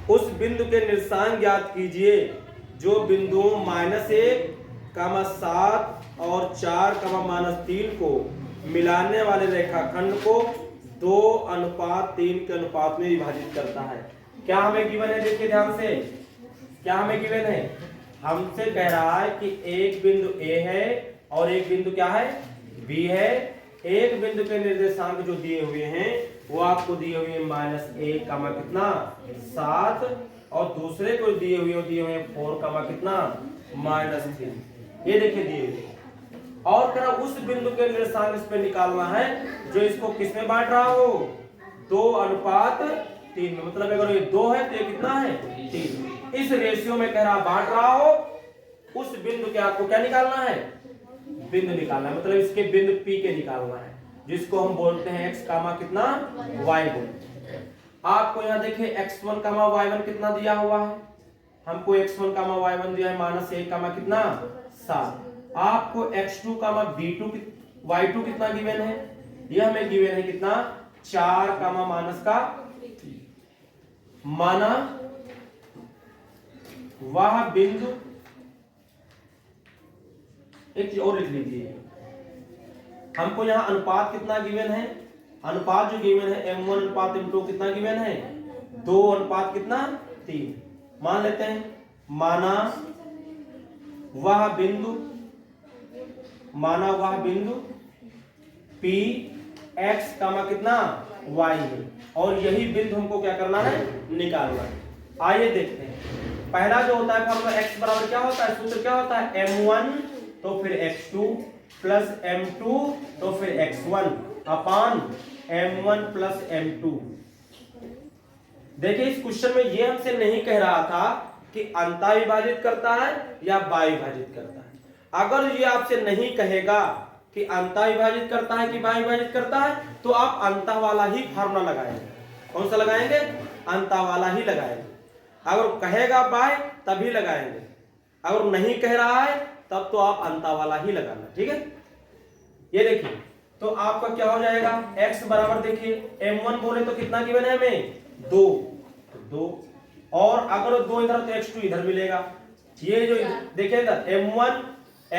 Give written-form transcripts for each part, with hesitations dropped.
उस बिंदु के निर्देशांक ज्ञात कीजिए जो बिंदुओं -1, 7 और 4, -3 को मिलाने वाले रेखाखंड को 2:3 के अनुपात में विभाजित करता है। क्या हमें गिवन है? देखिए ध्यान से, क्या हमें गिवन है? हमसे कह रहा है कि एक बिंदु A है और एक बिंदु क्या है? B है। एक बिंदु के निर्देशांक जो दिए हुए हैं वो आपको दिए हुए हैं -1, कितना 7, और दूसरे को दिए हुए हैं 4, कितना -3। ये देखिए दिए हुए, और करा उस बिंदु के निर्देशांक इस पे निकालना है जो इसको किस में बांट रहा हो? 2:3 में। मतलब अगर ये 2 है तो ये कितना है? 3। इस रेशियो में कह रहा बांट रहा हो, उस बिंदु के आपको क्या निकालना है? बिंदु निकालना है। मतलब इसके बिंदु P के निकालना है, जिसको हम बोलते हैं x, कितना y बोलते हैं। आपको यहाँ देखिए x1, y1 कितना दिया हुआ है? हमको x1, y1 दिया है -1, कितना 7। आपको x2, b2, y2 कितना गिवन है? ये हमें गिवन है कितना 4, -3। माना वह बिंदु, एक चीज और लिख लीजिए, हमको यहाँ अनुपात कितना गिवन है? अनुपात जो गिवन है M1:M2 कितना गिवन है? 2 कितना 3। मान लेते हैं, माना वह बिंदु P x, कितना y है, और यही बिंदु हमको क्या करना है? निकालना है। आइए देखते हैं। पहला जो होता है फॉर्मूला x बराबर क्या होता है? सूत्र क्या होता है? M1 तो फिर x2 प्लस M2 तो फिर x1 अपान M1 प्लस M2। देखिए इस क्वेश्चन में ये हमसे नहीं कह रहा था कि अंतः विभाजित करता है या बाह्य विभाजित करता है। अगर ये आपसे नहीं कहेगा कि अंतः विभाजित करता है कि बाह्य विभाजित करता है, तो आप अंतः वाला ही फार्मूला लगाएंगे। कौन सा लगाएंगे? अंतः वाला ही लगाएंगे। अगर कहेगा बाह्य तभी लगाएंगे, अगर नहीं कह रहा है तब तो आप अंतः वाला ही लगाना। ठीक है, ये देखिए तो आपका क्या हो जाएगा? x बराबर देखिए m1 बोले तो कितना गिवन है हमें? 2, और अगर 2 इधर तो x2 इधर मिलेगा। ये जो देखिए इधर m1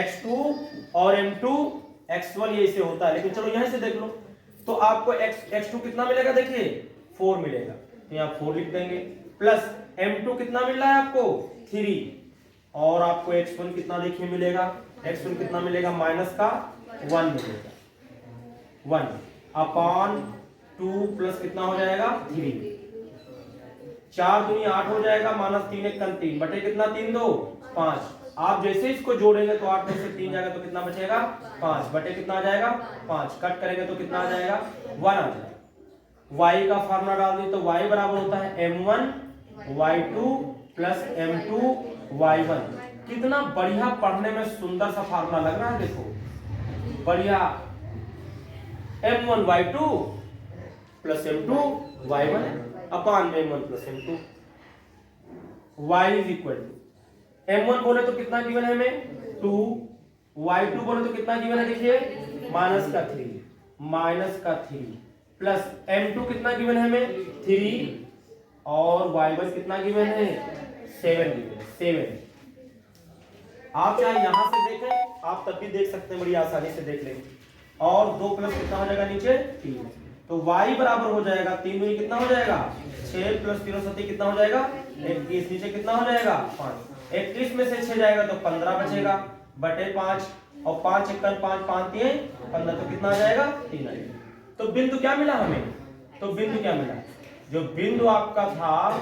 x2 और m2 x1 ये इसे होता है, लेकिन चलो यहां से देख लो तो आपको x2 कितना मिलेगा? देखिए 4 मिलेगा, तो यहाँ 4 लिख देंगे, प्लस m2 कितना मिल रहा है आपको? 3, और आपको x1 कितना देखिए मिलेगा? x1 कितना मिलेगा? -1 मिलेगा, 1 अपान 2 प्लस कितना हो जाएगा? 3। 4 दूनी 8 हो जाएगा, -3 1 3 बटे कितना 3 2 5। आप जैसे इसको जोड़ेंगे तो 8 में से 3 जाएगा तो कितना बचेगा? 5 बटे कितना आ जाएगा? 5। कट करेंगे तो कितना आ जाएगा? 1 आ जाएगा। y का फार्मूला डाल दिए तो y बराबर होता है m1 y2 plus m2 y1। कितना बढ़िया, पढ़ने में सुंदर सा फार्मूला लग रहा है। देखो बढ़िया, m1 y2 plus m2 y1 upon m1 plus m2। y is equal to m1 बोले तो कितना गिवन है हमें? 2, y2 बोले तो कितना गिवन है? देखिए -3 प्लस m2 कितना गिवन है हमें? 3, और y1 कितना गिवन है? 7 गिवन है, 7। आप चाहे यहां से देखें, आप तब भी देख सकते हैं, बड़ी आसानी से देख लेंगे। और 2 प्लस कितना हो जाएगा नीचे? 3। तो y बराबर हो जाएगा 3 दूनी कितना हो जाएगा? 6 प्लस 3 7 कितना हो जाएगा? 21। नीचे कितना हो जाएगा? 5। 21 में से 6 जाएगा तो 15 बचेगा, बटे 5, और 5 1 5 5 3 15, तो कितना आ जाएगा? 3 आएगा। तो बिंदु क्या मिला हमें? तो बिंदु क्या मिला? जो बिंदु आपका था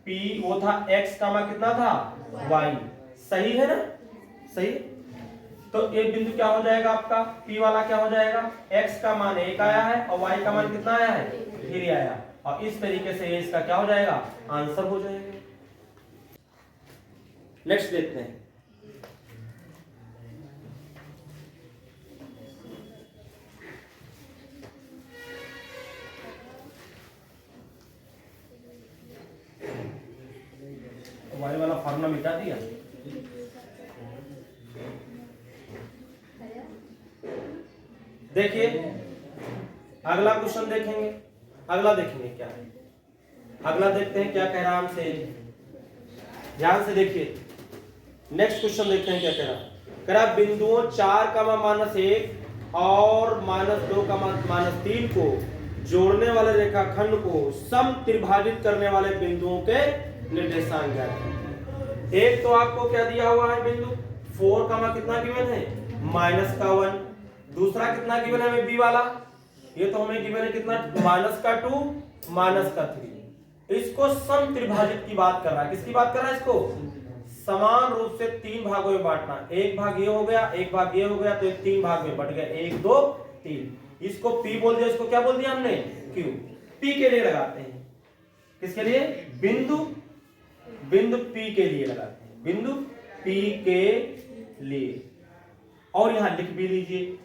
P वो था x, कितना था? y। सही है ना? सही। तो एक बिंदु क्या हो जाएगा आपका? P वाला क्या हो जाएगा? x का मान 1 आया है और y का मान कितना आया है? 3 आया। और इस तरीके से इसका क्या हो जाएगा? आंसर हो जाएगा। नेक्स्ट देखते हैं। y वाला फॉर्मूला मिटा दिया। देखिए अगला क्वेश्चन देखेंगे, अगला देखेंगे क्या है। अगला देखते हैं क्या कह रहा है हमसे, ध्यान से देखिए। नेक्स्ट क्वेश्चन देखते हैं क्या कह रहा है। कह रहा बिंदुओं 4, और -2, -3 को जोड़ने वाले रेखाखंड को सम त्रिभाजित करने वाले बिंदुओं के निर्देशांक ज्ञात करें। एक तो आपको क्या दिया हुआ है बिंदु 4, कितना गिवन है -1। दूसरा कितना गिवन है हमें बी वाला, ये तो हमें गिवन है कितना -2 -3। इसको सम त्रिभाजित की बात कर रहा है। किसकी बात कर रहा है? इसको समान रूप से 3 भागों में बांटना। एक भाग ये हो गया, एक भाग ये हो गया, तो 3 भाग में बट गया, 1 2 3। इसको P बोल दिया, इसको क्या बोल दिया हमने Q। P के लिए लगाते हैं, किसके लिए? बिंदु P के लिए लगाते हैं, बिंदु P के लिए। और यहां लिख भी लीजिए।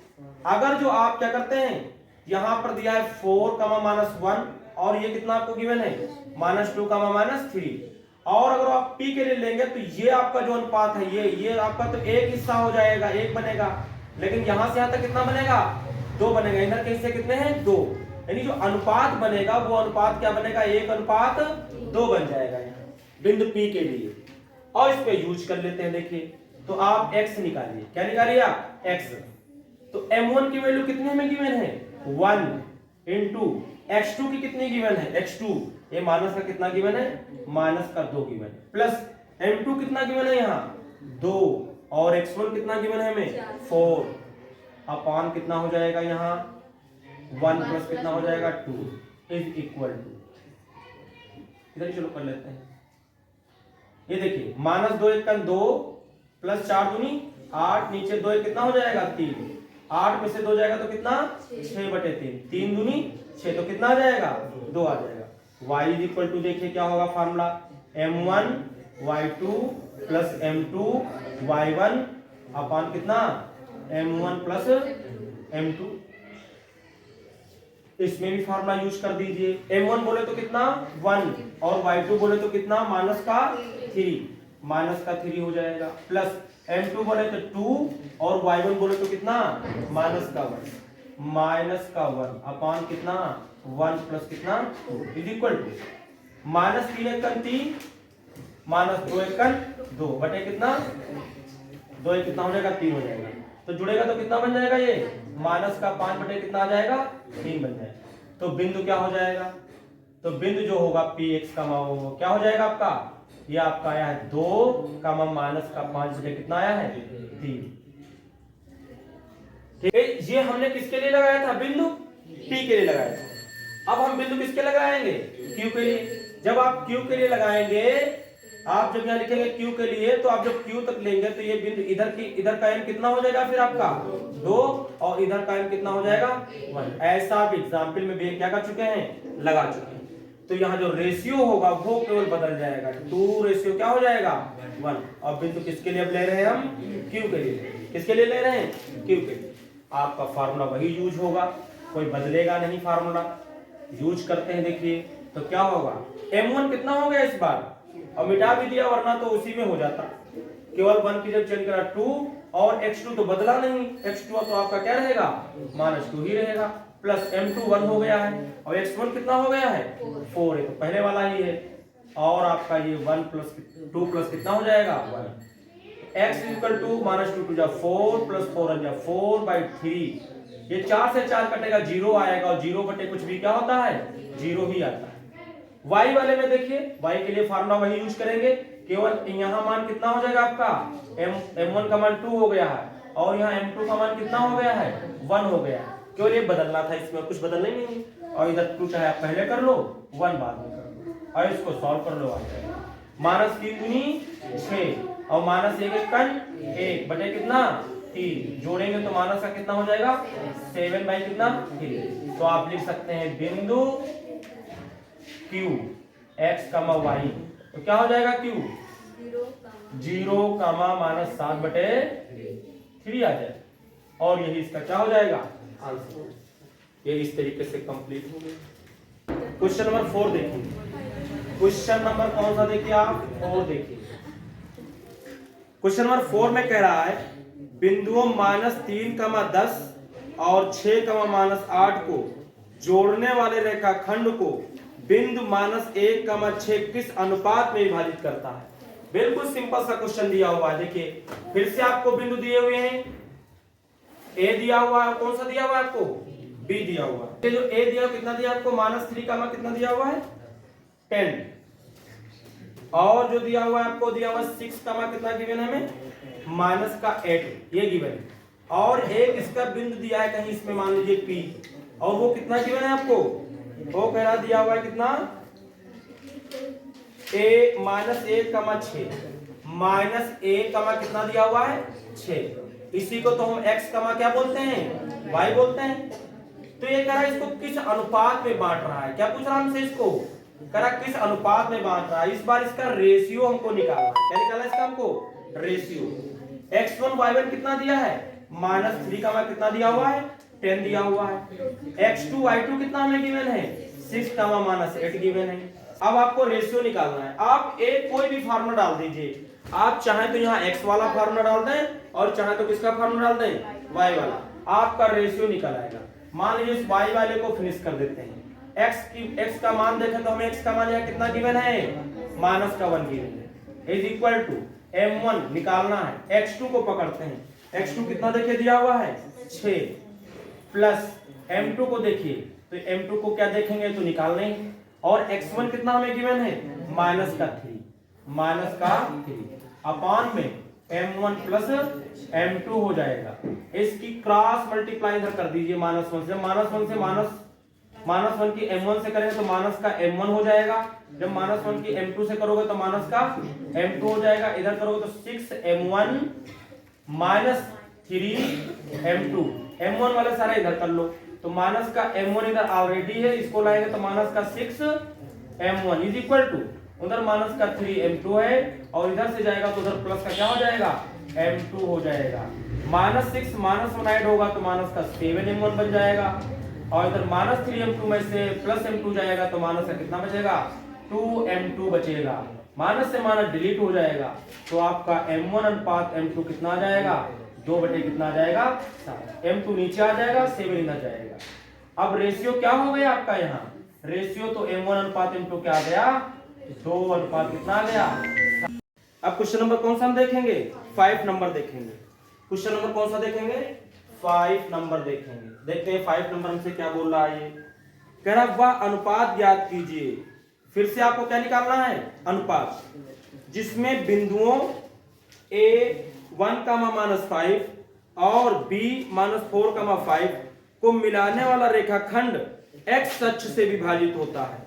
अगर जो आप क्या करते हैं, यहां पर दिया है 4, -1 और ये कितना आपको गिवन है -2, -3। और अगर आप P के लिए लेंगे तो ये आपका जो अनुपात है ये आपका तो एक हिस्सा हो जाएगा, 1 बनेगा। लेकिन यहां से यहां तक कितना बनेगा? 2 बनेगा। इधर के हिस्से कितने हैं? 2। यानी जो अनुपात बनेगा वो अनुपात क्या बनेगा? 1:2 बन जाएगा यहाँ बिंदु P के लिए। और इस पे यूज कर लेते हैं। देखिए तो आप x निकालिए। क्या निकालिए आप? x। तो m1 की वैल्यू कितने में गिवन है? 1 इंटू x2 की कितनी गिवन है? x2 ये माइनस का कितना गिवन है? -2 गिवन है। प्लस m2 कितना गिवन है यहाँ? 2। और x1 कितना गिवन है हमें? 4 अपान कितना हो जाएगा यहाँ? 1 प्लस कितना हो जाएगा? 2 इज इक्वल टू, इधर चलो कर लेते हैं। ये देखिए -2 × 2 प्लस 4 दूनी 8, नीचे 2 कितना हो जाएगा? 3। 8 में से 2 जाएगा तो कितना? 6/3। 3 दूनी 6 तो कितना आ जाएगा? 2 आ जाएगा। y इज इक्वल टू देखिए क्या होगा formula, m1 y2 plus m2 y1 upon कितना? m1 plus m2। इसमें भी फार्मूला यूज कर दीजिए। m1 बोले तो कितना? 1 और y2 बोले तो कितना? -3 हो जाएगा। प्लस m2 बोले तो 2 और y1 बोले तो कितना? -1 अपान कितना? 1 प्लस कितना? 2 इज इक्वल टू -3 × 3 -2 × 2 बटे कितना? 2 कितना हो जाएगा? 3 हो जाएगा। तो जुड़ेगा तो कितना बन जाएगा? ये -5 बटे कितना आ जाएगा? 3 बन जाएगा। तो बिंदु क्या हो जाएगा? तो बिंदु जो होगा Px क्या हो जाएगा आपका? ये आपका आया है 2, -5 बटे कितना आया है? 3। ठीक है, ये हमने किसके लिए लगाया था? बिंदु P के लिए लगाया था। अब हम बिंदु किसके लगाएंगे? Q के लिए। जब आप Q के लिए लगाएंगे, आप जब यहाँ लिखेंगे Q के लिए, तो आप जब Q तक लेंगे तो ये बिंदु इधर का m कितना हो जाएगा फिर आपका? 2 और इधर का m कितना हो जाएगा? 1। ऐसा आप एग्जाम्पल में भी क्या कर चुके हैं? लगा चुके हैं। तो यहाँ जो रेशियो होगा वो केवल बदल जाएगा, 2 रेशियो क्या हो जाएगा? 1। और बिंदु किसके लिए अब ले रहे हैं हम? Q के लिए। किसके लिए ले रहे हैं? Q के लिए। आपका फार्मूला वही यूज होगा, कोई बदलेगा नहीं, फार्मूला यूज करते हैं। देखिए तो क्या होगा? m1 कितना हो गया इस बार? और मिटा भी दिया, वरना तो उसी में हो जाता। केवल 1 की जब चेंज करा 2 और x2 तो बदला नहीं, x2 तो आपका क्या रहेगा? -2 ही रहेगा। प्लस m2 1 हो गया है और x1 कितना हो गया है? 4 है, तो पहले वाला ही है। और आपका ये 1 प्लस 2 प्लस कितना हो जाएगा? 1। x इक्वल टू -2 टू जा 4 प्लस 4 जा 4/3। ये 4 से 4 कटेगा, 0 आएगा और 0 बटे कुछ भी क्या होता है? 0 ही आता है। y वाले में देखिए, y के लिए फार्मूला वही यूज करेंगे, केवल यहाँ मान कितना हो जाएगा आपका? m1 का मान 2 हो गया है और यहाँ m2 का मान कितना हो गया है? 1 हो गया है। केवल ये बदलना था, इसमें कुछ बदलना ही नहीं है। और इधर 2 चाहे आप पहले कर लो, 1 बाद में कर लो और इसको सॉल्व कर लो। -3 दूनी 6 और -1 × 1 बटे कितना? 3। जोड़ेंगे तो माइनस का कितना हो जाएगा? 7/3। तो आप लिख सकते हैं बिंदु Q x, y। तो क्या हो जाएगा? Q 0, -7/3 आ जाए। और यही इसका क्या हो जाएगा? आंसर। ये इस तरीके से कंप्लीट हो गया। क्वेश्चन नंबर 4 देखिए। क्वेश्चन नंबर कौन सा देखिए आप? 4 देखिए। क्वेश्चन नंबर 4 में कह रहा है बिंदुओं -3, 10 और 6, -8 को जोड़ने वाले रेखाखंड को बिंदु -1,6 किस अनुपात में विभाजित करता है। बिल्कुल सिंपल सा क्वेश्चन दिया हुआ है। देखिए फिर से आपको बिंदु दिए हुए हैं, ए दिया हुआ है, कौन सा दिया हुआ है आपको, बी दिया हुआ है। जो ए दिया कितना दिया आपको, -3, कितना दिया हुआ है 10, और जो दिया हुआ है आपको दिया हुआ 6, कितना गिवन है हमें -8, ये गिवन है। और एक इसका बिंदु दिया है कहीं इसमें मान लीजिए पी, और वो कितना गिवन है आपको, वो कह रहा दिया हुआ है कितना a -1,6 कितना दिया हुआ है 6। इसी को तो हम x, क्या बोलते हैं, y बोलते हैं। तो ये कह रहा है इसको किस अनुपात में बांट रहा है, क्या पूछ रहा हमसे, इसको कह रहा किस अनुपात में बांट रहा है। इस बार इसका रेशियो हमको निकालना है। क्या निकालना है इसका हमको, रेशियो। x1 y1 कितना दिया है -3, कितना दिया हुआ है 10 दिया हुआ है। x2 y2 कितना हमें गिवन है 6, -8 गिवन है। अब आपको रेशियो निकालना है। आप एक कोई भी फार्मूला डाल दीजिए, आप चाहे तो यहाँ x वाला फार्मूला डाल दें और चाहे तो किसका फार्मूला डाल दें, y वाला, आपका रेशियो निकल आएगा। मान लीजिए इस y वाले को फिनिश कर देते हैं। x का मान देखें तो हमें x का मान यहाँ कितना गिवन है -1 गिवन है, इज इक्वल टू m1 निकालना है। x2 को पकड़ते हैं, x2 कितना देखिए दिया हुआ है 6, प्लस m2 को देखिए, तो m2 को क्या देखेंगे तो निकाल लेंगे। और x1 कितना हमें गिवन है -3 अपान में m1 प्लस m2 हो जाएगा। इसकी क्रॉस मल्टीप्लाई इधर कर दीजिए -1 से, -1 से -1 की m1 से करेंगे तो माइनस का m1 हो जाएगा। जब -1 की m2 से करोगे तो माइनस का m2 हो जाएगा। इधर करोगे तो 6m1 -3m2, m1 वाले सारे इधर कर लो, तो माइनस का m1 इधर ऑलरेडी है, इसको लाएंगे तो माइनस का 6m1 इज इक्वल टू, उधर माइनस का 3m2 है और इधर से जाएगा तो उधर प्लस का क्या हो जाएगा m2 हो जाएगा। -6 -1 ऐड होगा तो माइनस का 7m1 बन जाएगा, और इधर -3m2 में से प्लस m2 जाएगा तो माइनस का कितना बचेगा 2m2 बचेगा। माइनस से माइनस डिलीट हो जाएगा, तो आपका m1 अनुपात m2 कितना आ जाएगा 2 बटे कितना आ जाएगा 7। m2 नीचे आ जाएगा, 7 इधर जाएगा। अब रेशियो क्या हो गया आपका, यहाँ रेशियो तो m1 अनुपात m2 क्या आ गया 2 अनुपात कितना आ गया। अब क्वेश्चन नंबर कौन सा हम देखेंगे, 5 नंबर देखेंगे। क्वेश्चन नंबर कौन सा देखेंगे, 5 नंबर देखेंगे। देखते हैं 5 नंबर हमसे क्या बोल रहा है। ये कह रहा वह अनुपात ज्ञात कीजिए। फिर से आपको क्या निकालना है, अनुपात, जिसमें बिंदुओं a 1, -5 और b -4, को मिलाने वाला रेखाखंड x अक्ष से विभाजित होता है।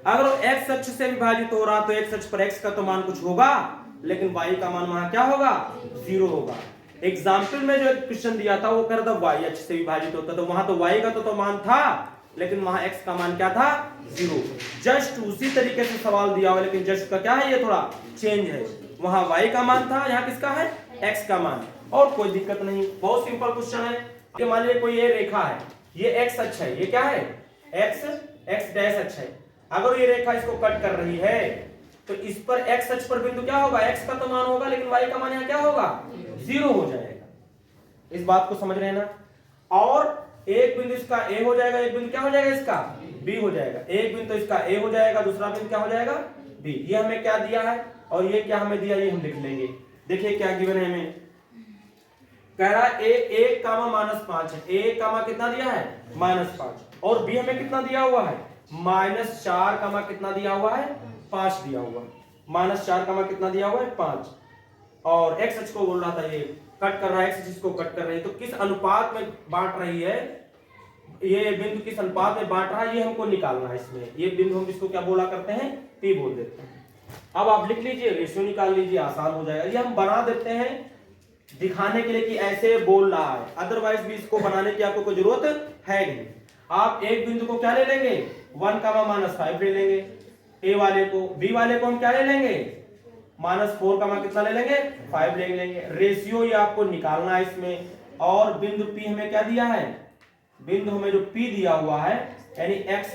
अगर x अक्ष से विभाजित हो रहा तो x अक्ष पर x का तो मान कुछ होगा, लेकिन y का मान वहां क्या होगा 0 होगा। एग्जाम्पल में जो क्वेश्चन दिया था वो कर दो y अक्ष से विभाजित होता, तो वहां तो y का तो मान था, लेकिन वहां x का मान क्या था 0। जस्ट उसी तरीके से सवाल दिया हुआ, लेकिन जस्ट का क्या है ये थोड़ा चेंज है। वहां y का मान था, यहाँ किसका है x का मान, और कोई दिक्कत नहीं, बहुत सिंपल क्वेश्चन है। कि मान लीजिए कोई ये रेखा है, ये x अक्ष है, ये क्या है x डैश अक्ष है। अगर ये रेखा इसको कट कर रही है तो इस पर x अक्ष पर बिंदु क्या होगा, x का तो मान होगा, लेकिन y का मान यहाँ क्या होगा 0 हो जाएगा। इस बात को समझ रहे हैं ना। और एक बिंदु इसका a हो जाएगा, एक बिंदु क्या हो जाएगा इसका b हो जाएगा। एक बिंदु तो इसका a हो जाएगा, दूसरा बिंदु क्या हो जाएगा b। ये हमें क्या दिया है और ये क्या हमें दिया, ये हम लिख लेंगे। देखिए क्या गिवन है हमें, कह रहा है a 1, -5 है। a कितना दिया है -5, और b हमें कितना दिया हुआ है -4, कितना दिया हुआ है 5 दिया हुआ है। -4, कितना दिया हुआ है 5, और x अक्ष को बोल रहा था ये कट कर रहा है, x जिसको कट कर रही है, तो किस अनुपात में बांट रही है, ये बिंदु किस अनुपात में बांट रहा है, ये हमको निकालना है। इसमें ये बिंदु हम इसको क्या बोला करते हैं p बोल देते हैं। अब आप लिख लीजिए, रेशियो निकाल लीजिए, आसान हो जाएगा। ये हम बना देते हैं दिखाने के लिए कि ऐसे बोल रहा है, अदरवाइज भी इसको बनाने की आपको कोई जरूरत है नहीं। आप एक बिंदु को क्या ले लेंगे 1, -5 ले लेंगे, a वाले को, b वाले को हम क्या ले लेंगे -4, कितना ले लेंगे 5 ले लेंगे। रेशियो ये आपको निकालना है इसमें। और बिंदु p हमें क्या दिया है, बिंदु हमें जो p दिया हुआ है यानी x,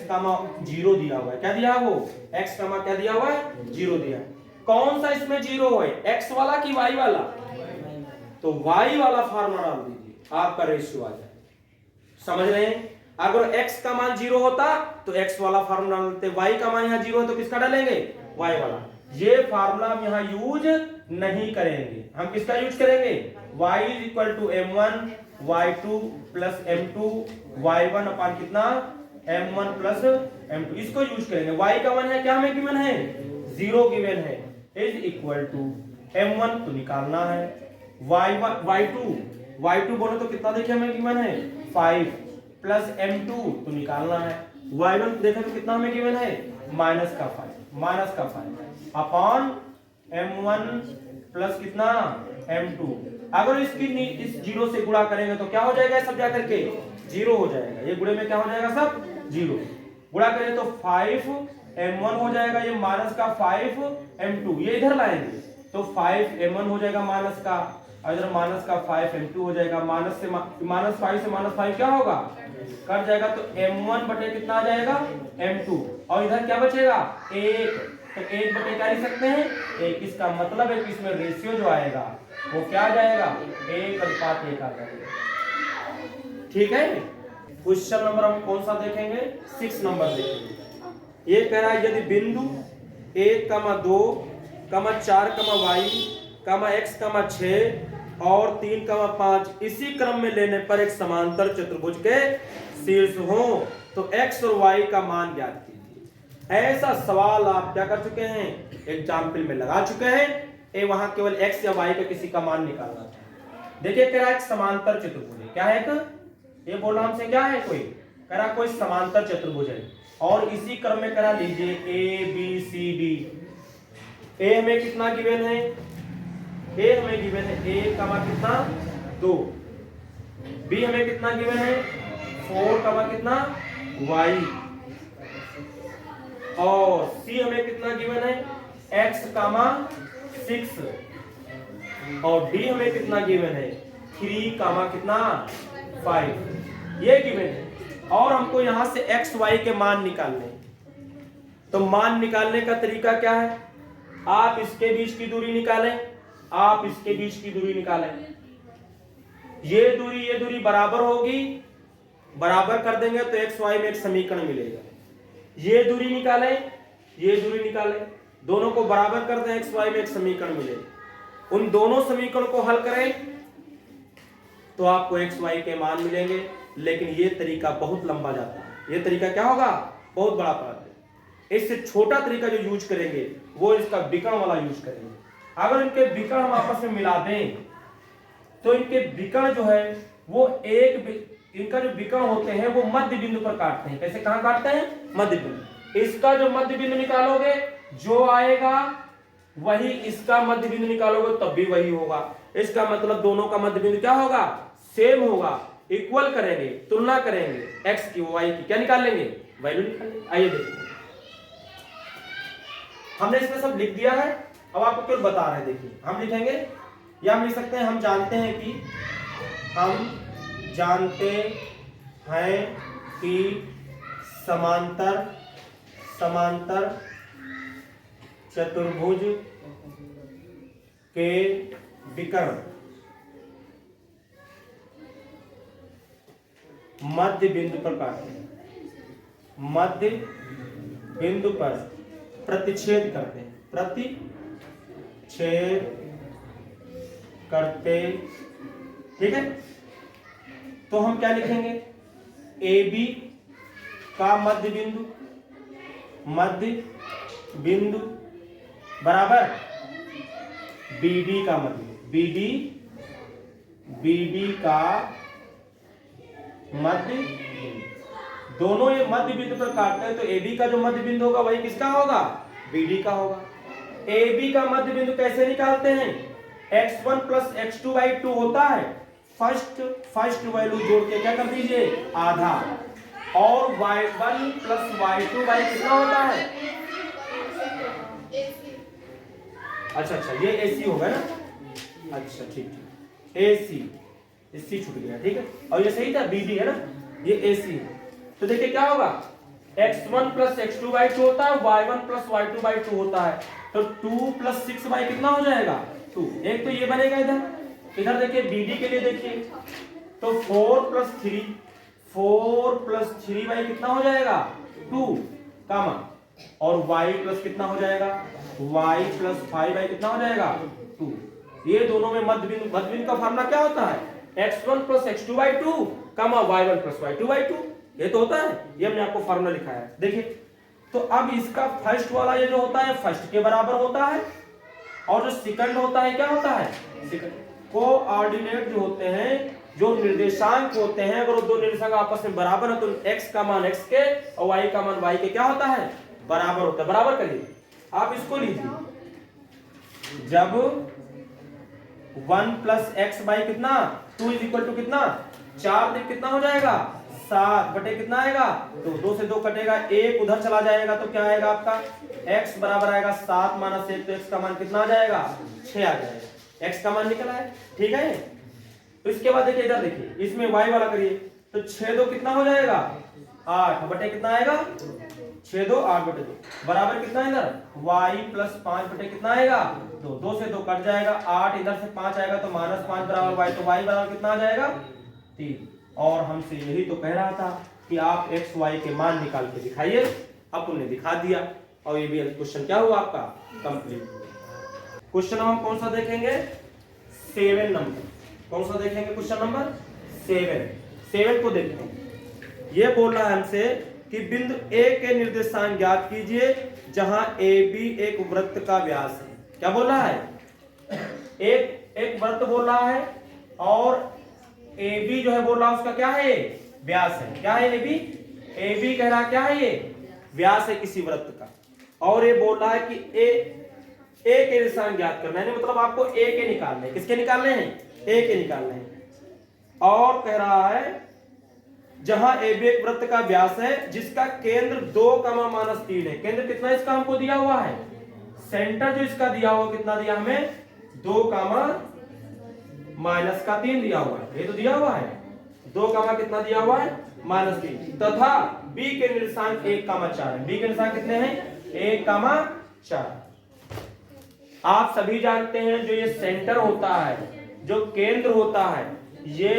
0 दिया हुआ है। क्या दिया है वो x, क्या दिया हुआ है 0 दिया है। कौन सा इसमें 0 है, x वाला कि y वाला, तो y वाला फार्मूला डाल दीजिए, आपका रेशियो आ जाए। समझ रहे हैं। अगर x का मान 0 होता तो x वाला फार्मूला डालते, y का मान यहाँ 0 है तो किसका डालेंगे, y वाला। ये फार्मूला हम यहाँ यूज नहीं करेंगे, हम किसका यूज करेंगे, y is equal to m1 y2 plus m2 y1 upon कितना m1 प्लस m2, इसको यूज करेंगे। y का मान है क्या हमें गिवन है, 0 गिवन है, इज इक्वल टू m1 तो निकालना है, y2 बोलो तो कितना देखिए हमें गिवन है 5 प्लस m2 तो निकालना है, y1 देखें तो कितना हमें गिवन है माइनस का 5 अपॉन m1 प्लस कितना m2। अगर इसकी इस 0 से गुणा करेंगे तो क्या हो जाएगा, सब जाकर के 0 हो जाएगा, ये गुणे में क्या हो जाएगा सब 0, गुणा करें तो 5m1 हो जाएगा, ये माइनस का 5m2, ये इधर लाएंगे तो 5m1 हो जाएगा माइनस का, और इधर माइनस का 5m2 हो जाएगा, माइनस 5 से माइनस 5 क्या होगा कट जाएगा, तो m1 बटे कितना आ जाएगा m2, और इधर क्या बचेगा 1, तो 1 बटे क्या लिख सकते हैं 1, इसका मतलब है कि इसमें रेशियो जो आएगा वो क्या आ जाएगा 1:1 आ जाएगा। ठीक है, क्वेश्चन नंबर हम कौन सा देखेंगे, 6 नंबर देखेंगे। ये कह रहा है यदि बिंदु 1, 2, 4, y, x, 6 और 3, 5 इसी क्रम में लेने पर एक समांतर चतुर्भुज के शीर्ष हो तो x और y का मान ज्ञात कीजिए। ऐसा सवाल आप क्या कर चुके हैं, एग्जाम्पल में लगा चुके हैं, ये वहां केवल x या y का किसी का मान निकालना था। देखिए कह रहा है एक समांतर चतुर्भुज है, क्या है ये बोला हमसे, क्या है कोई कह रहा कोई समांतर चतुर्भुज है और इसी क्रम में करा लीजिए a b c d। a हमें कितना गिवन है, a हमें गिवन है a कितना 2, b हमें कितना गिवन है 4 कितना y, और c हमें कितना गिवन है x 6, और d हमें कितना गिवन है 3 कितना 5, ये गिवन है। और हमको यहां से x y के मान निकालने, तो मान निकालने का तरीका क्या है, आप इसके बीच की दूरी निकालें, आप इसके बीच की दूरी निकालें, ये दूरी बराबर होगी, बराबर कर देंगे तो x y में एक समीकरण मिलेगा। ये दूरी निकालें, ये दूरी निकालें, दोनों को बराबर कर दें x y में एक समीकरण मिलेगा। उन दोनों समीकरण को हल करें तो आपको x y के मान मिलेंगे, लेकिन ये तरीका बहुत लंबा जाता है, ये तरीका क्या होगा बहुत बड़ा पड़ता है। इससे छोटा तरीका जो यूज करेंगे वो इसका विकर्ण वाला यूज करेंगे। अगर इनके विकर्ण हम आपस में मिला दें तो इनके विकर्ण जो है वो इनका जो विकर्ण होते हैं वो मध्य बिंदु पर काटते हैं। कैसे, कहां काटते हैं, मध्य बिंदु। इसका जो मध्य बिंदु निकालोगे जो आएगा वही, इसका मध्य बिंदु निकालोगे तब भी वही होगा। इसका मतलब दोनों का मध्य बिंदु क्या होगा, सेम होगा, इक्वल करेंगे, तुलना करेंगे, x की y की क्या निकाल लेंगे, वैल्यू निकाल लेंगे। आइए देखिए, हमने इसमें सब लिख दिया है, अब आपको केवल बता रहे हैं। देखिए हम लिखेंगे या हम लिख सकते हैं, हम जानते हैं कि समांतर चतुर्भुज के विकर्ण मध्य बिंदु पर काटते हैं, मध्य बिंदु पर प्रतिच्छेद करते हैं, प्रतिच्छेद करते, ठीक है। तो हम क्या लिखेंगे, AB का मध्य बिंदु बराबर BD का मध्य, BD का मध्य बिंदु, दोनों ये मध्य बिंदु पर काटते हैं तो AB का जो मध्य बिंदु होगा वही किसका होगा, BD का होगा। AB का मध्य बिंदु कैसे निकालते हैं, x1 प्लस x2/2 होता है, फर्स्ट वैल्यू जोड़ के क्या कर दीजिए आधा, और y1 प्लस y2 कितना होता है, अच्छा ये AC होगा ना, अच्छा ठीक AC छूट गया, ठीक है, और ये सही था BD है ना, ये AC। तो देखिए क्या होगा, x1 प्लस x2/2 होता है, y1 प्लस y2/2 होता है, तो 2 प्लस 6y कितना हो जाएगा 2। एक तो ये बनेगा, इधर देखिए BD के लिए देखिए तो 4 प्लस 3 4 प्लस 3y कितना हो जाएगा 2 कामा, और y प्लस कितना हो जाएगा y प्लस 5y कितना हो जाएगा 2। ये दोनों में मध्य बिंदु का फार्मूला क्या होता है x1 plus x2 by 2 comma y1 plus y2 by 2। ये तो होता है, ये हमने आपको फार्मूला लिखा है। देखिए तो अब इसका फर्स्ट वाला ये जो होता है फर्स्ट के बराबर होता है, और जो सेकंड होता है क्या होता है सेकंड। कोऑर्डिनेट जो होते हैं, जो निर्देशांक होते हैं, अगर वो दो निर्देशांक आपस में बराबर है तो x का मान x के और y का मान y के क्या होता है बराबर होता है। बराबर करिए, आप इसको लीजिए, जब 1 प्लस एक्स बाई कितना 2 इज इक्वल टू कितना 4 दिन कितना हो जाएगा 7 बटे कितना आएगा तो 2 से 2 कटेगा, 1 उधर चला जाएगा तो क्या आएगा आपका x बराबर आएगा 7 माइनस 1, तो x का मान कितना आ जाएगा 6 आ जाएगा। x का मान निकला है, ठीक है। तो इसके बाद देखिए इधर देखिए, इसमें y वाला करिए तो 6 2 कितना हो जाएगा 8 बटे कितना आएगा 6 2 8 बटे 2 बराबर कितना इधर y प्लस 5 बटे कितना आएगा 2, 2 से 2 कट जाएगा, 8 इधर से 5 आएगा तो माइनस 5 बराबर y, तो y बराबर कितना आ जाएगा 3। और हमसे यही तो कह रहा था कि आप x y के मान निकाल के दिखाइए, आपने दिखा दिया, और ये भी क्वेश्चन क्या हुआ आपका कंप्लीट। क्वेश्चन हम कौन सा देखेंगे 7 नंबर, कौन सा देखेंगे क्वेश्चन नंबर 7 को देखते हैं। ये बोल रहा है हमसे कि बिंदु A के निर्देशांक ज्ञात कीजिए जहां AB एक वृत्त का व्यास है। क्या बोल रहा है एक वृत्त बोल रहा है, और AB जो है बोल रहा है उसका क्या है व्यास है। क्या है AB कह रहा क्या है ये व्यास है किसी वृत्त का, और ये बोल रहा है कि A के निर्देशांक ज्ञात करना है, मतलब आपको A के निकालने हैं। किसके निकालने हैं A के निकालने हैं। और कह रहा है जहां AB एक वृत्त का व्यास है जिसका केंद्र 2 माइनस 3 है। केंद्र कितना इसका हमको दिया हुआ है, सेंटर जो इसका दिया हुआ कितना दिया हमें 2 माइनस का 3 दिया हुआ है, ये तो दिया हुआ है 2 कितना दिया हुआ है माइनस 3, तथा B के निर्देशांक 1 4 है। B के निर्देशांक कितने हैं 1 4। आप सभी जानते हैं जो ये सेंटर होता है, जो केंद्र होता है, ये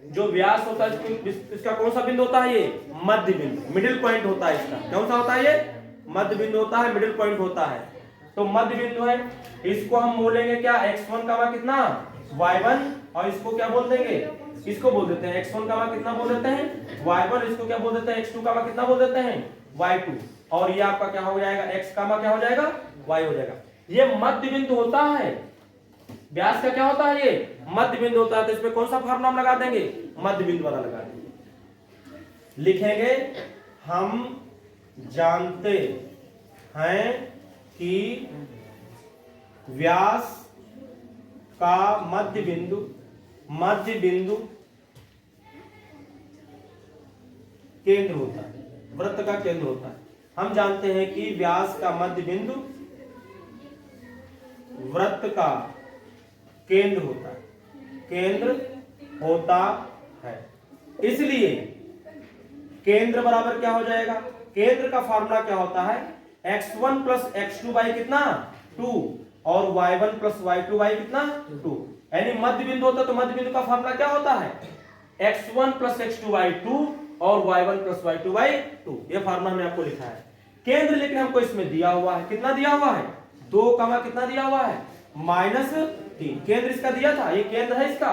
जो व्यास होता है इसका कौन सा बिंदु होता है ये मध्य बिंदु, मिडिल पॉइंट होता है इसका। कौन सा होता है ये मध्य बिंदु होता है, मिडिल पॉइंट होता है। तो मध्य बिंदु है, इसको हम बोलेंगे क्या x1 का मान कितना y1, और इसको क्या बोल देंगे इसको बोल देते हैं x1 का मान कितना बोल देते हैं y1, इसको क्या बोल देते हैं x2 का मान कितना बोल देते हैं y2, और ये आपका क्या हो जाएगा x का मान क्या हो जाएगा y हो जाएगा। ये मध्य बिंदु होता है, व्यास का क्या होता है ये मध्य बिंदु होता है। तो इसमें कौन सा फार्मूला हम लगा देंगे मध्य बिंदु वाला लगा देंगे। लिखेंगे हम जानते हैं कि व्यास का मध्य बिंदु केंद्र होता है, वृत्त का केंद्र होता है। हम जानते हैं कि व्यास का मध्य बिंदु वृत्त का केंद्र होता है, इसलिए केंद्र बराबर क्या हो जाएगा, केंद्र का फार्मूला क्या होता है x1 प्लस x2 बाई कितना 2 और y1 प्लस y2 बाई कितना 2। यानी मध्य बिंदु होता तो मध्य बिंदु का फार्मूला क्या होता है x1 प्लस x2 बाई 2 और y1 प्लस y2 बाई 2। ये फार्मूला हमने आपको लिखा है। केंद्र लेकिन हमको इसमें दिया हुआ है, कितना दिया हुआ है 2 कितना दिया हुआ है माइनस 3। केंद्र इसका दिया था, ये केंद्र है इसका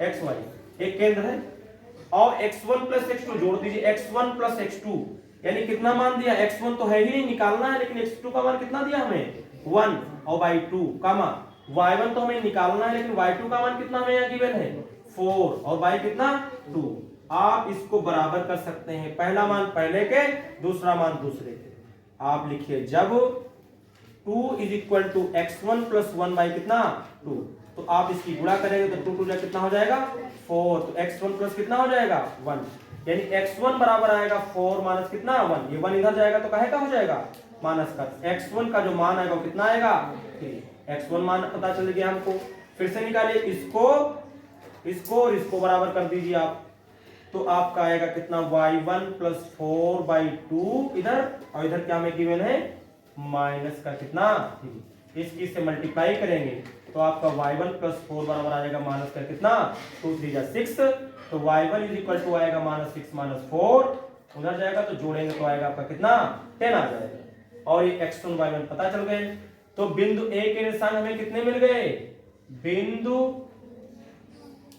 xy, एक केंद्र है, और x1 प्लस x2 जोड़ दीजिए, x1 प्लस x2 यानी कितना मान दिया x1 तो है ही नहीं निकालना है, लेकिन x2 का मान कितना दिया हमें 1 और बाई 2 y1 तो हमें निकालना है, लेकिन y2 का मान कितना हमें यहाँ गिवन है 4 और बाई कितना 2। आप इसको बराबर कर सकते हैं, पहला मान पहले के दूसरा मान दूसरे के। आप लिखिए जब 2 is equal to x1 plus 1 by कितना 2, तो आप इसकी गुणा करेंगे तो 2 2 कितना हो जाएगा 4, तो x1 प्लस कितना हो जाएगा 1, यानी x1 बराबर आएगा 4 माइनस कितना 1, ये 1 इधर जाएगा तो कहे का हो जाएगा माइनस का। x1 का जो मान आएगा वो कितना आएगा 3। x1 मान पता चल गया हमको, फिर से निकालिए इसको और इसको बराबर कर दीजिए आप, तो आपका आएगा कितना y1 प्लस 4 बाई 2 इधर, और इधर क्या हमें गिवन है माइनस का कितना 3। इसकी से मल्टीप्लाई करेंगे तो आपका y1 प्लस 4 बराबर आ जाएगा माइनस का कितना 2 3 जा 6, तो y1 इज इक्वल टू आएगा माइनस 6 माइनस 4, उधर जाएगा तो जोड़ेंगे तो आएगा आपका कितना 10 आ जाएगा। और ये x1 y1 पता चल गए। तो बिंदु A के निर्देशांक हमें कितने मिल गए, बिंदु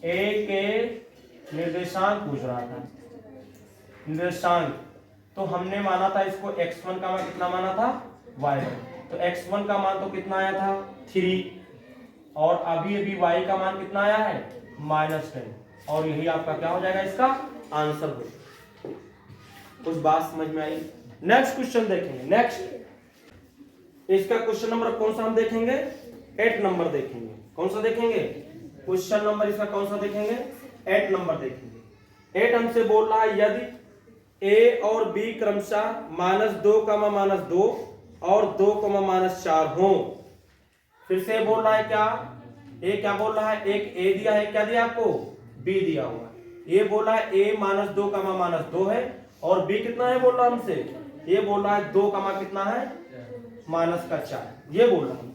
A के निर्देशांक पूछ रहा था, निर्देशांक, तो हमने माना था इसको x1 का मान कितना माना था y1, तो x1 का मान तो कितना आया था 3, और अभी y का मान कितना आया है -10, और यही आपका क्या हो जाएगा, इसका आंसर हो। कुछ बात समझ में आई। नेक्स्ट क्वेश्चन देखेंगे। नेक्स्ट इसका क्वेश्चन नंबर कौन सा हम देखेंगे, 8 नंबर देखेंगे। कौन सा देखेंगे, क्वेश्चन नंबर इसका कौन सा देखेंगे, 8 नंबर देखेंगे। 8 हमसे बोल रहा है यदि a और b क्रमशः -2, -2 और 2, -4 हो। फिर से बोल रहा है क्या, a क्या बोल रहा है, एक a दिया है, क्या दिया आपको b दिया हुआ है। ये बोल रहा है a -2, -2 है, और b कितना है बोल रहा है हमसे, ये बोल रहा है 2, कितना है -4, ये बोल रहा है।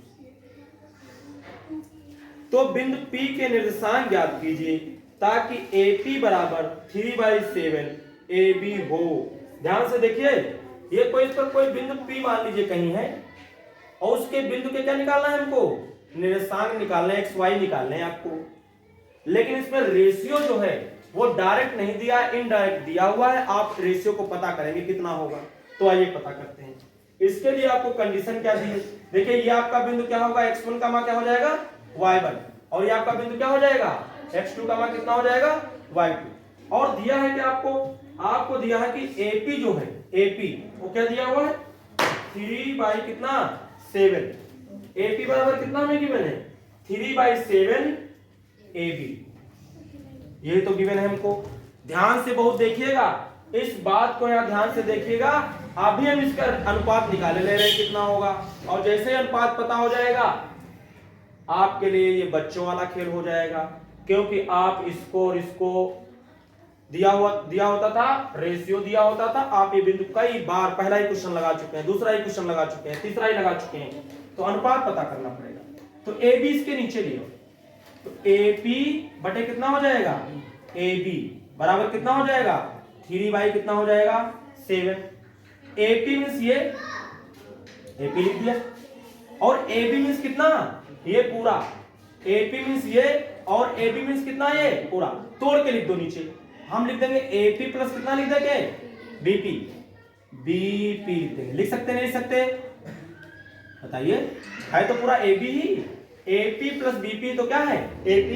तो बिंदु P के निर्देशांक ज्ञात कीजिए ताकि AP बराबर 3/7 AB हो। ध्यान से देखिए, ये कोई इस पर कोई बिंदु P मान लीजिए कहीं है, और उसके बिंदु के क्या निकालना है हमको, निर्देशांक निकालना है, XY निकालना है आपको। लेकिन इसमें रेशियो जो है वो डायरेक्ट नहीं दिया, इनडायरेक्ट दिया हुआ है। आप रेशियो को पता करेंगे कितना होगा, तो आइए पता करते हैं। इसके लिए आपको कंडीशन क्या दी है, देखिए ये आपका बिंदु क्या होगा, x1 का मान क्या हो जाएगा y1, और ये आपका बिंदु क्या हो जाएगा, x2 का मान कितना हो जाएगा y2। और दिया है कि आपको दिया है कि AP जो है, AP वो क्या दिया हुआ है 3/7। AP बराबर कितना हमें गिवन है 3/7 AB, ये तो गिवन है हमको। ध्यान से बहुत देखिएगा, इस बात को यहां ध्यान से देखिएगा। अभी हम इसका अनुपात निकाले ले रहे हैं कितना होगा, और जैसे अनुपात पता हो जाएगा आपके लिए ये बच्चों वाला खेल हो जाएगा, क्योंकि आप इसको और इसको दिया होता था, रेशियो दिया होता था। आप ये बिंदु कई बार पहला ही क्वेश्चन लगा चुके हैं, दूसरा ही क्वेश्चन लगा चुके हैं, तीसरा ही लगा चुके हैं, तो अनुपात पता करना पड़ेगा। तो AB इसके नीचे लियो, तो AP बटे कितना हो जाएगा AB बराबर कितना हो जाएगा 3 कितना हो जाएगा 7। AP मींस ये AP लिख दिया, और AB मींस कितना, ये पूरा। AP मींस ये, और AB मींस कितना, ये पूरा। तोड़ के लिख दो नीचे, हम लिख देंगे AP प्लस कितना लिख देंगे BP, BP लिख देंगे। लिख सकते नहीं लिख सकते, बताइए, है तो पूरा AB ही। AP प्लस BP तो क्या है AP।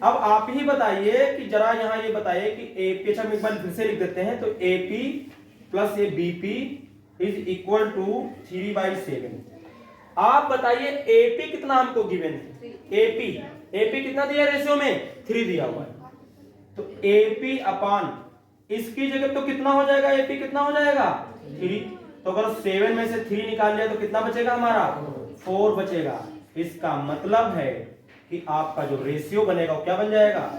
अब आप ही बताइए कि जरा यहां ये बताइए कि AP, अच्छा हम एक बार फिर से लिख देते हैं, तो AP प्लस ये BP इज इक्वल टू 3/7। आप बताइए AP कितना हमको गिवन है, AP कितना दिया रेशियो में 3 दिया हुआ है, तो AP अपान इसकी जगह तो कितना हो जाएगा, AP कितना हो जाएगा 3। तो अगर 7 में से 3 निकाल लिया तो कितना बचेगा हमारा 4 बचेगा। इसका मतलब है कि आपका जो रेशियो बनेगा वो क्या बन जाएगा,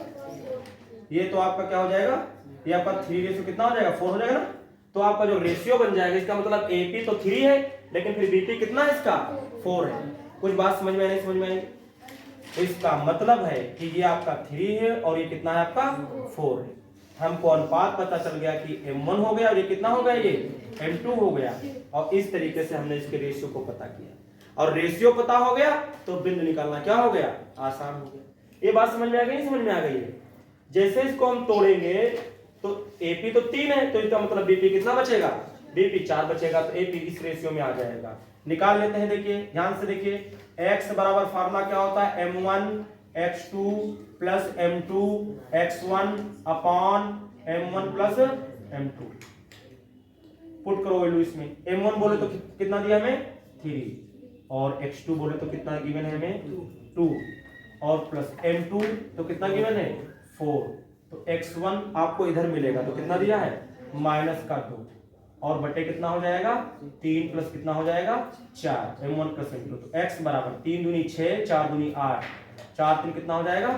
ये तो आपका क्या हो जाएगा, ये आपका 3 रेशियो कितना हो जाएगा 4 हो जाएगा ना। तो आपका जो रेशियो बन जाएगा, इसका मतलब AP तो 3 है, लेकिन फिर BP कितना है इसका 4 है। कुछ बात समझ में नहीं समझ में आई, तो इसका मतलब है कि ये आपका 3 है और ये कितना है आपका 4 है। हमको अनुपात पता चल गया कि M1 हो गया और ये कितना हो गया, ये M2 हो गया, और इस तरीके से हमने इसके रेशियो को पता किया, और रेशियो पता हो गया तो बिंदु निकालना क्या हो गया, आसान हो गया। ये बात समझ में आ गई, नहीं समझ में आ गई है। जैसे इसको हम तोड़ेंगे तो AP तो 3 है, तो इसका मतलब BP कितना बचेगा, BP 4 बचेगा, तो AP इस रेशियो में आ जाएगा। निकाल लेते हैं, देखिए ध्यान से देखिए, x बराबर फार्मूला क्या होता है M1 x2 plus M2 x1 upon M1 plus M2। Put करो वैल्यू इसमें, M1 बोले तो कितना दिया हमें 3, और x2 बोले तो कितना गिवन है हमें 2, और प्लस M2 तो कितना गिवन है 4। तो x1 आपको इधर मिलेगा तो कितना दिया है -2, और बटे कितना हो जाएगा 3 प्लस कितना हो जाएगा 4, M1 प्लस M2। तो x बराबर 3 दूनी 6, 4 दूनी 8, 4 3 कितना हो जाएगा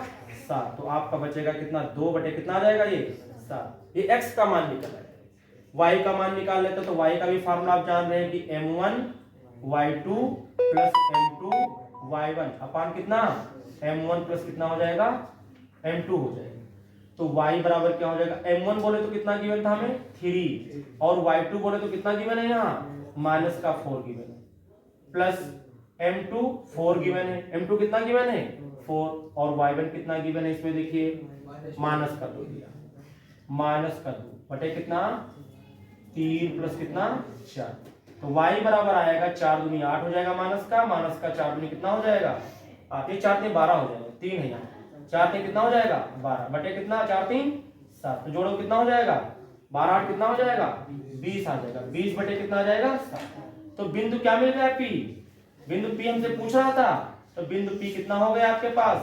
7। तो आपका बचेगा कितना 2 बटे कितना आ जाएगा ये 7। ये x का मान निकल आएगा। y का मान निकाल लेते तो y का भी फार्मूला आप जान रहे हैं कि M1 y2 प्लस m2y1 अपान कितना m1 प्लस कितना हो जाएगा m2 हो जाएगा। तो y बराबर क्या हो जाएगा, m1 बोले तो कितना गिवन था हमें 3 और y2 बोले तो कितना गिवन है यहाँ माइनस का 4 गिवन है, प्लस m2 4 गिवन है, m2 कितना गिवन है 4 और y1 कितना गिवन है इसमें देखिए माइनस कर दो दिया, माइनस कर दो बटे कितना 3 प्लस कितना 4, तो y बराबर आएगा 4 दूनी 8 हो जाएगा माइनस का 4 दूनी कितना हो जाएगा 8 4 3 12 हो जाएगा, 3 है यहाँ 4 3 कितना हो जाएगा 12 बटे कितना 4 3 7, तो जोड़ो कितना हो जाएगा 12 8 कितना हो जाएगा 20 आ जाएगा, 20 बटे कितना आ जाएगा 7। तो बिंदु क्या मिल गया P, बिंदु P हमसे पूछ रहा था, तो बिंदु P कितना हो गया आपके पास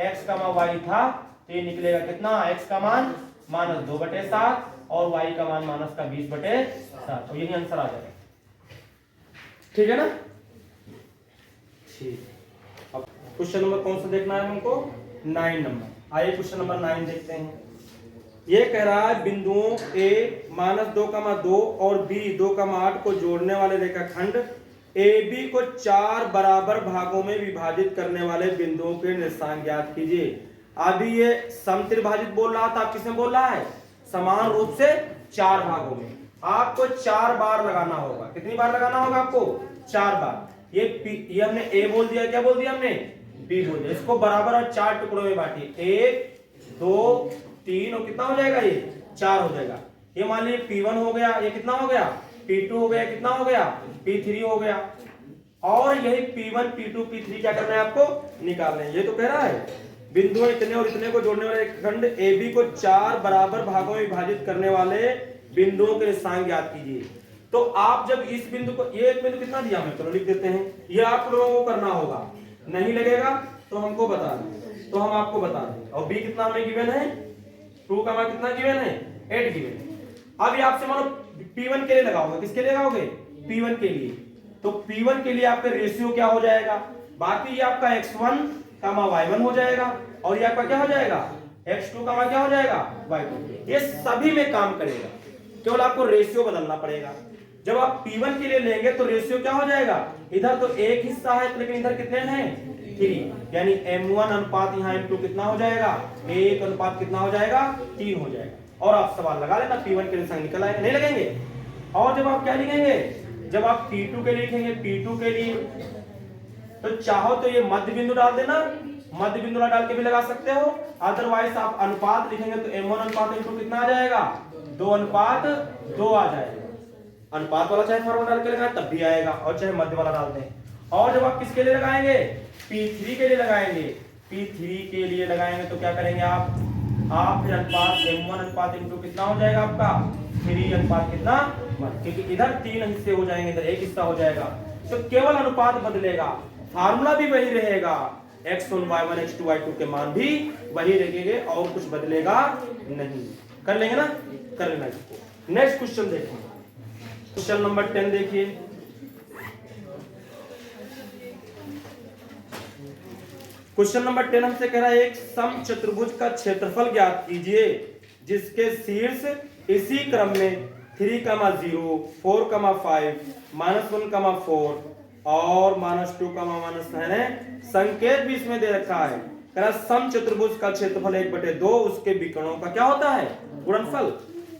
x, y था, तो ये निकलेगा कितना x का मान माइनस 2 बटे 7 और y का मान माइनस का 20 बटे 7, तो यही आंसर आ जाएगा। ठीक है ना, ठीक। अब क्वेश्चन नंबर कौन सा देखना है हमको 9 नंबर। आइए क्वेश्चन नंबर 9 देखते हैं। ये कह रहा है बिंदुओं a -2,2 और b 2,8 को जोड़ने वाले रेखाखंड AB को 4 बराबर भागों में विभाजित करने वाले बिंदुओं के निर्देशांक ज्ञात कीजिए। अभी ये समत्रिभाजित बोल रहा था, किसने बोल रहा है समान रूप से 4 भागों में, आपको 4 बार लगाना होगा। कितनी बार लगाना होगा आपको 4 बार। ये हमने A बोल दिया, क्या बोल दिया हमने B बोल दिया। इसको बराबर और 4 टुकड़ों में बांटिए, 1 2 3 और कितना हो जाएगा ये 4 हो जाएगा। ये मान लीजिए P1 हो गया, ये कितना हो गया P2 हो गया, कितना हो गया P3 हो गया, और यही P1 P2 P3 क्या करना है आपको निकालना है। ये तो कह रहा है बिंदुओं इतने और इतने को जोड़ने वाले खंड AB को 4 बराबर भागों में विभाजित करने वाले बिंदुओं के निर्देशांक ज्ञात कीजिए। तो आप जब इस बिंदु को, ये एक बिंदु कितना दिया हमें, चलो लिख देते हैं, ये आप लोगों को करना होगा, नहीं लगेगा तो हमको बता दें, तो हम आपको बता दें। और B कितना हमें गिवन है 2 का मान कितना गिवन है 8 गिवन है। अब ये आपसे मानो P1 के लिए लगाओगे, किसके लिए लगाओगे P1 के लिए, तो P1 के लिए आपका रेशियो क्या हो जाएगा, बाकी ये आपका x1 y1 हो जाएगा और ये आपका क्या हो जाएगा x2 क्या हो जाएगा y2। ये सभी में काम करेगा, केवल आपको रेशियो बदलना पड़ेगा। जब आप P1 के लिए लेंगे तो रेशियो क्या हो जाएगा, इधर तो एक हिस्सा है लेकिन इधर कितने हैं 3, यानी m1 अनुपात यहाँ m2 कितना हो जाएगा 1 अनुपात कितना हो जाएगा 3 हो जाएगा। और आप सवाल लगा लेना P1 के लिए निकल आएगा, नहीं लगेंगे। और जब आप क्या लिखेंगे, जब आप P2 के लिए लिखेंगे, P2 के लिए तो चाहो तो ये मध्य बिंदु डाल देना, मध्य बिंदु डाल के भी लगा सकते हो, अदरवाइज आप अनुपात लिखेंगे तो m1 अनुपात m2 कितना आ जाएगा 2 अनुपात 2 आ जाएगा। अनुपात वाला चाहे फॉर्मूला डाल के लगाए तब भी आएगा, और चाहे मध्य वाला डाल दें। और जब आप किसके लिए लगाएंगे P3 के लिए लगाएंगे, P3 के लिए लगाएंगे तो क्या करेंगे आप फिर अनुपात m1 अनुपात m2 कितना हो जाएगा आपका 3 अनुपात कितना 1, क्योंकि इधर 3 हिस्से हो जाएंगे, इधर 1 हिस्सा हो जाएगा, तो केवल अनुपात बदलेगा, फार्मूला भी वही रहेगा, x1 y1 x2 y2 के मान भी वही रहेंगे और कुछ बदलेगा नहीं। कर लेंगे ना, कर लेना इसको। नेक्स्ट क्वेश्चन देखिए, क्वेश्चन नंबर 10 देखिए। क्वेश्चन नंबर 10 हमसे कह रहा है एक समचतुर्भुज का क्षेत्रफल ज्ञात कीजिए जिसके शीर्ष इसी क्रम में 3, 0, 4, 5, -1, 4 और -2, -9 है, संकेत भी इसमें दे रखा है। कह रहा समचतुर्भुज का क्षेत्रफल 1/2 उसके विकर्णों का क्या होता है गुणनफल।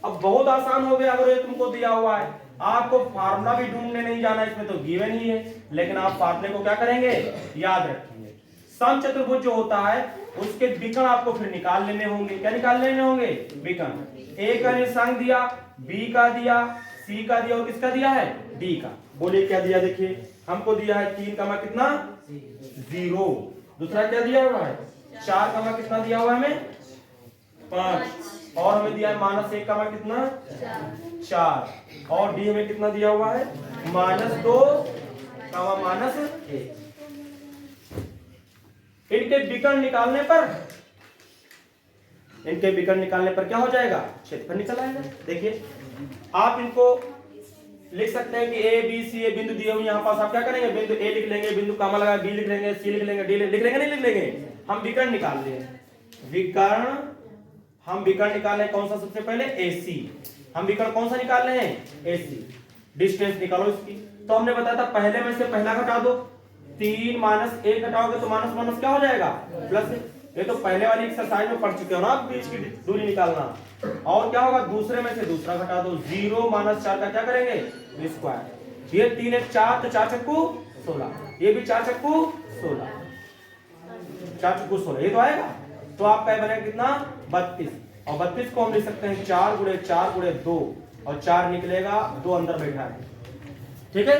अब बहुत आसान हो गया, अगर ये तुमको दिया हुआ है, आपको फार्मूला भी ढूंढने नहीं जाना, इसमें तो गिवन ही है, लेकिन आप फार्मूले को क्या करेंगे याद रखेंगे। समचतुर्भुज जो होता है उसके विकर्ण आपको फिर निकाल लेने होंगे। क्या निकाल लेने होंगे विकर्ण। ए का निर्देशांक दिया, बी का दिया, सी का दिया और किसका दिया है डी का। बोलिए क्या दिया, देखिए हमको दिया है 3 का मान कितना 0, दूसरा क्या दिया हुआ है 4 का मान कितना दिया हुआ है हमें 5, और हमें दिया है -1 का मान कितना 4, और डी हमें कितना दिया हुआ है -2 का मान -1। इनके विकर्ण निकालने पर क्या हो जाएगा क्षेत्रफल निकल आएगा। देखिए आप इनको लिख सकते हैं कि ए बी सी ए बिंदु दिए हुए यहाँ पास, आप क्या करेंगे बिंदु ए लिख लेंगे, बिंदु कामा लगा बी लिख लेंगे, सी लिख लेंगे, डी लिख लेंगे, नहीं लिख लेंगे, हम विकर्ण निकाल लेंगे। विकर्ण हम विकर्ण निकाल रहे हैं कौन सा, सबसे पहले AC। हम विकर्ण कौन सा निकाल रहे हैं AC। डिस्टेंस निकालो इसकी, तो हमने बताया था पहले में से पहला घटा दो, 3 माइनस 1 घटाओगे तो माइनस माइनस क्या हो जाएगा, प्लस। ये तो पहले वाली एक्सरसाइज में पढ़ चुके हो ना आप, बीच की दूरी निकालना। और क्या होगा, दूसरे में से दूसरा घटा दो, 0 माइनस 4 का क्या करेंगे, स्क्वायर। ये 3 1 4 तो 4 चक्कू 16, ये भी 4 चक्कू 16, 4 चक्कू 16, ये तो आएगा। तो आपका बनेगा कितना, 32। और 32 को हम लिख सकते हैं 4 गुणे 4 गुणे 2, और 4 निकलेगा, 2 अंदर बैठा है। ठीक है।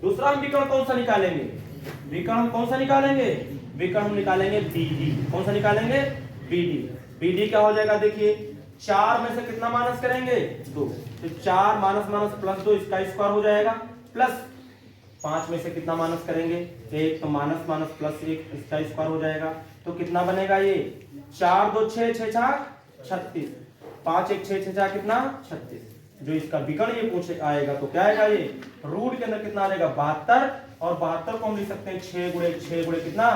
दूसरा हम विकर्ण कौन सा निकालेंगे, विकर्ण हम कौन सा निकालेंगे, विकर्ण हम निकालेंगे बीडी। कौन सा निकालेंगे, बीडी। बीडी क्या हो जाएगा, देखिए 4 में से कितना माइनस करेंगे, 2, तो 4 माइनस माइनस प्लस 2, इसका स्क्वायर हो जाएगा, प्लस 5 में से कितना माइनस करेंगे, 1, तो माइनस माइनस प्लस 1, इसका स्क्वायर हो जाएगा। तो कितना बनेगा, ये 4 2 6 6 4 36, 5 1 6 6 4 कितना 36। जो इसका विकर्ण ये पूछे आएगा तो क्या आएगा, ये रूट के अंदर कितना आ जाएगा, 72। और 72 को हम लिख सकते हैं 6 गुणे कितना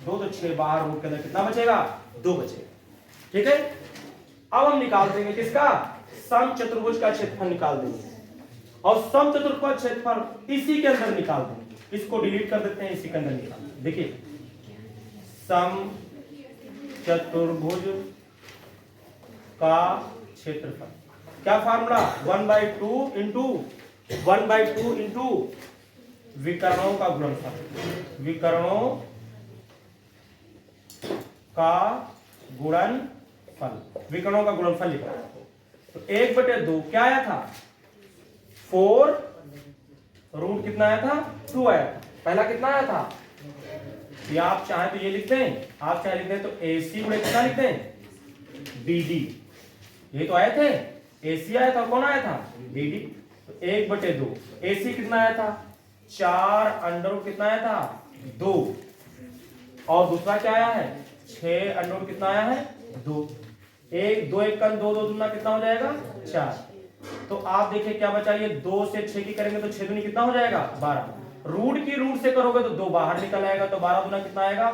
2, तो 6 बाहर, रूट के अंदर कितना बचेगा, 2 बचेगा। ठीक है। अब हम निकाल देंगे किसका, समचतुर्भुज का क्षेत्रफल निकाल देंगे, और समचतुर्भुज का क्षेत्रफल इसी के अंदर निकाल देंगे। इसको डिलीट कर देते हैं, इसी के अंदर निकाल देंगे। देखिए समचतुर्भुज का क्षेत्रफल, क्या फार्मूला, 1/2 इंटू 1/2 इंटू विकर्णों का गुणनफल, विकर्णों का गुणनफल, विकर्णों का गुणनफल लिखा। तो 1/2 क्या आया था, 4, रूट कितना आया था, 2 आया था। पहला कितना आया था, ये आप चाहे तो ये लिखते हैं, आप चाहे लिखते हैं तो AC गुणे कितना लिखते हैं, BD। ये तो आए थे, AC आया था, कौन आया था, BD। तो 1/2, AC कितना आया था, 4 अंडर रूट कितना आया था, 2, और दूसरा क्या आया है, 6 अंडर रूट कितना आया है, 2। 1 2 1 का 2 2 दूना कितना हो जाएगा, 4। तो आप देखिए क्या बचा, ये 2 से 6 की करेंगे तो 6 दूनी कितना हो जाएगा, 12। रूट की रूट से करोगे तो 2 बाहर निकल आएगा, तो 12 दूना कितना आएगा,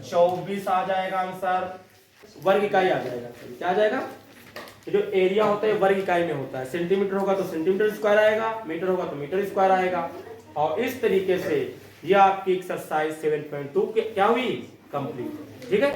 24 आ जाएगा आंसर। वर्ग इकाई आ जाएगा, क्या आ जाएगा, जो एरिया होता है वर्ग इकाई में होता है। सेंटीमीटर होगा तो सेंटीमीटर स्क्वायर आएगा, मीटर होगा तो मीटर स्क्वायर आएगा। और इस तरीके से ये आपकी एक्सरसाइज 7.2 क्या हुई, कंप्लीट। ठीक है।